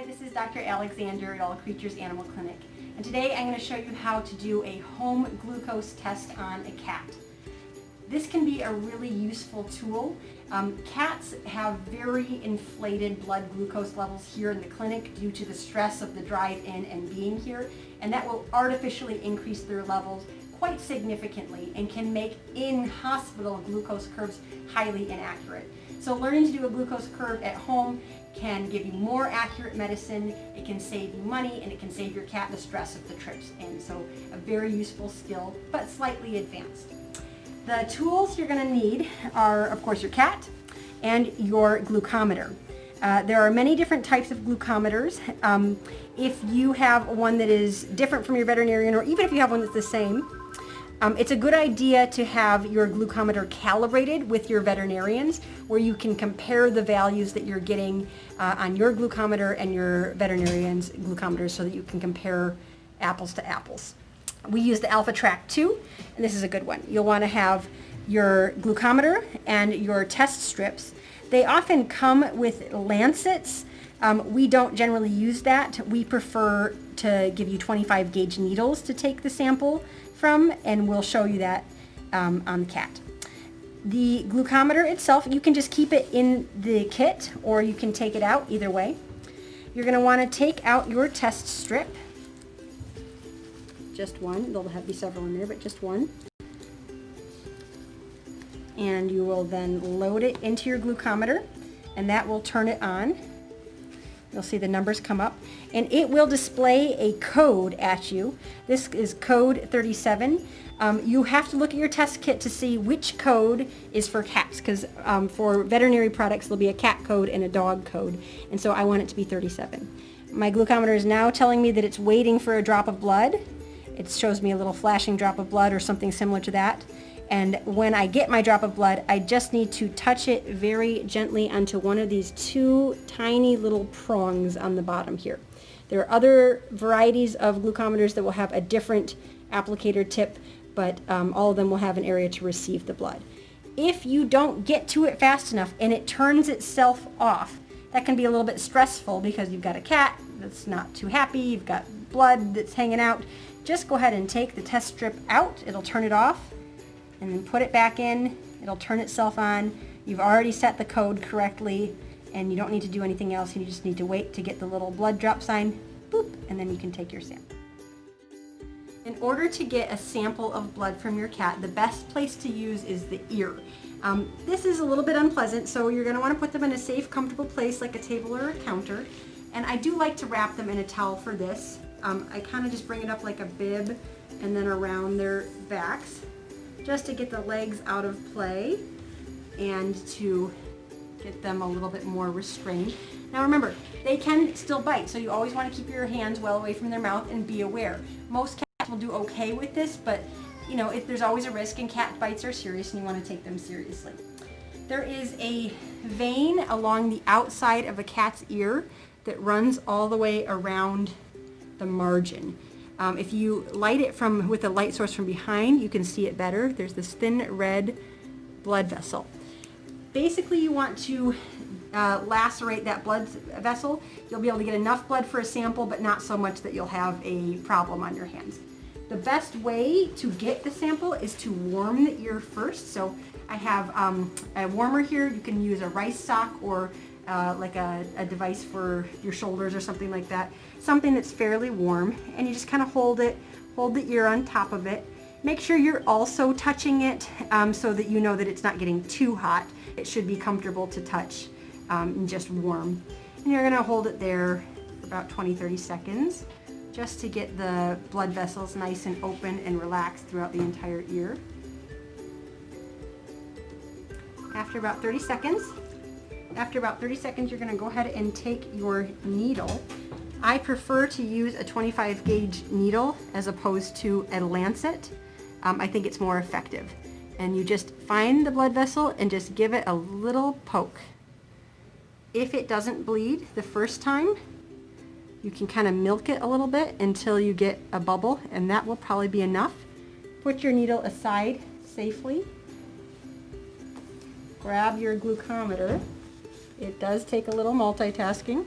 Hi, this is Dr. Alexander at All Creatures Animal Clinic, and today I'm going to show you how to do a home glucose test on a cat. This can be a really useful tool. Cats have very inflated blood glucose levels here in the clinic due to the stress of the drive-in and being here, and that will artificially increase their levels quite significantly and can make in-hospital glucose curves highly inaccurate. So learning to do a glucose curve at home can give you more accurate medicine, it can save you money, and it can save your cat the stress of the trips. And so a very useful skill, but slightly advanced. The tools you're going to need are, of course, your cat and your glucometer. There are many different types of glucometers. If you have one that is different from your veterinarian, or even if you have one that's the same, it's a good idea to have your glucometer calibrated with your veterinarians, where you can compare the values that you're getting on your glucometer and your veterinarian's glucometer so that you can compare apples to apples. We use the Alpha Track 2, and this is a good one. You'll want to have your glucometer and your test strips. They often come with lancets. We don't generally use that. We prefer to give you 25 gauge needles to take the sample from, and we'll show you that on the cat. The glucometer itself, you can just keep it in the kit or you can take it out, either way. You're going to want to take out your test strip. Just one. There'll be several in there, but just one. And you will then load it into your glucometer, and that will turn it on. You'll see the numbers come up, and it will display a code at you. This is code 37. You have to look at your test kit to see which code is for cats, because for veterinary products there'll be a cat code and a dog code, and so I want it to be 37. My glucometer is now telling me that it's waiting for a drop of blood. It shows me a little flashing drop of blood or something similar to that. And when I get my drop of blood, I just need to touch it very gently onto one of these two tiny little prongs on the bottom here. There are other varieties of glucometers that will have a different applicator tip, but all of them will have an area to receive the blood. If you don't get to it fast enough and it turns itself off, that can be a little bit stressful because you've got a cat that's not too happy, you've got blood that's hanging out. Just go ahead and take the test strip out. It'll turn it off. And then put it back in, it'll turn itself on. You've already set the code correctly, and you don't need to do anything else. You just need to wait to get the little blood drop sign, boop, and then you can take your sample. In order to get a sample of blood from your cat, the best place to use is the ear. This is a little bit unpleasant, so you're going to want to put them in a safe, comfortable place like a table or a counter. And I do like to wrap them in a towel for this. I kind of just bring it up like a bib and then around their backs, just to get the legs out of play and to get them a little bit more restrained. Now remember, they can still bite, so you always want to keep your hands well away from their mouth and be aware. Most cats will do okay with this, but you know, there's always a risk, and cat bites are serious and you want to take them seriously. There is a vein along the outside of a cat's ear that runs all the way around the margin. If you light it with a light source from behind, you can see it better. There's this thin red blood vessel. Basically, you want to lacerate that blood vessel. You'll be able to get enough blood for a sample, but not so much that you'll have a problem on your hands. The best way to get the sample is to warm the ear first. So I have a warmer here. You can use a rice sock or like a device for your shoulders or something like that. Something that's fairly warm, and you just kind of hold the ear on top of it. Make sure you're also touching it so that you know that it's not getting too hot. It should be comfortable to touch and just warm. And you're going to hold it there for about 20-30 seconds just to get the blood vessels nice and open and relaxed throughout the entire ear. After about 30 seconds, you're going to go ahead and take your needle. I prefer to use a 25 gauge needle as opposed to a lancet. I think it's more effective. And you just find the blood vessel and just give it a little poke. If it doesn't bleed the first time, you can kind of milk it a little bit until you get a bubble, and that will probably be enough. Put your needle aside safely. Grab your glucometer. It does take a little multitasking.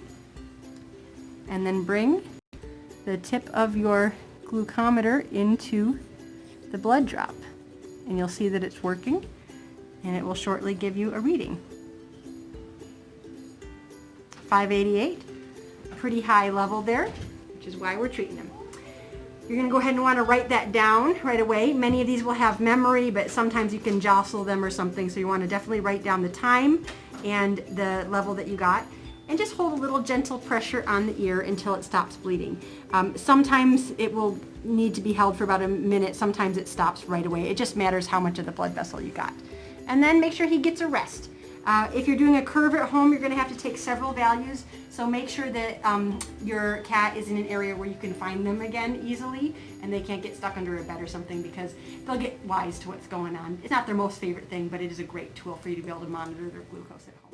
and then bring the tip of your glucometer into the blood drop. And you'll see that it's working, and it will shortly give you a reading. 588, a pretty high level there, which is why we're treating them. You're going to go ahead and want to write that down right away. Many of these will have memory, but sometimes you can jostle them or something, so you want to definitely write down the time and the level that you got. And just hold a little gentle pressure on the ear until it stops bleeding. Sometimes it will need to be held for about a minute. Sometimes it stops right away. It just matters how much of the blood vessel you got. And then make sure he gets a rest. If you're doing a curve at home, you're going to have to take several values. So make sure that your cat is in an area where you can find them again easily, and they can't get stuck under a bed or something, because they'll get wise to what's going on. It's not their most favorite thing, but it is a great tool for you to be able to monitor their glucose at home.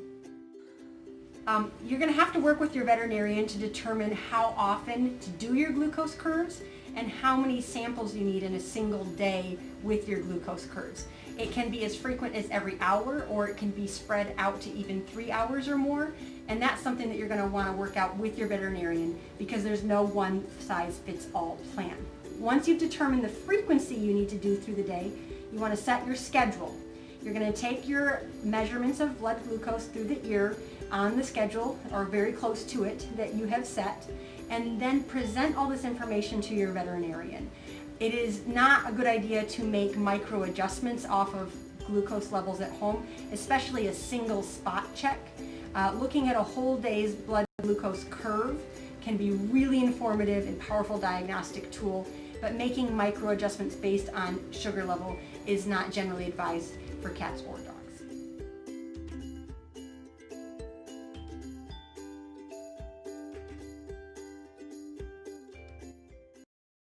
You're going to have to work with your veterinarian to determine how often to do your glucose curves and how many samples you need in a single day with your glucose curves. It can be as frequent as every hour, or it can be spread out to even 3 hours or more, and that's something that you're going to want to work out with your veterinarian, because there's no one size fits all plan. Once you've determined the frequency you need to do through the day, you want to set your schedule. You're going to take your measurements of blood glucose through the ear on the schedule, or very close to it, that you have set, and then present all this information to your veterinarian. It is not a good idea to make micro adjustments off of glucose levels at home, especially a single spot check. Looking at a whole day's blood glucose curve can be really informative and powerful diagnostic tool, but making micro adjustments based on sugar level is not generally advised for cats or dogs.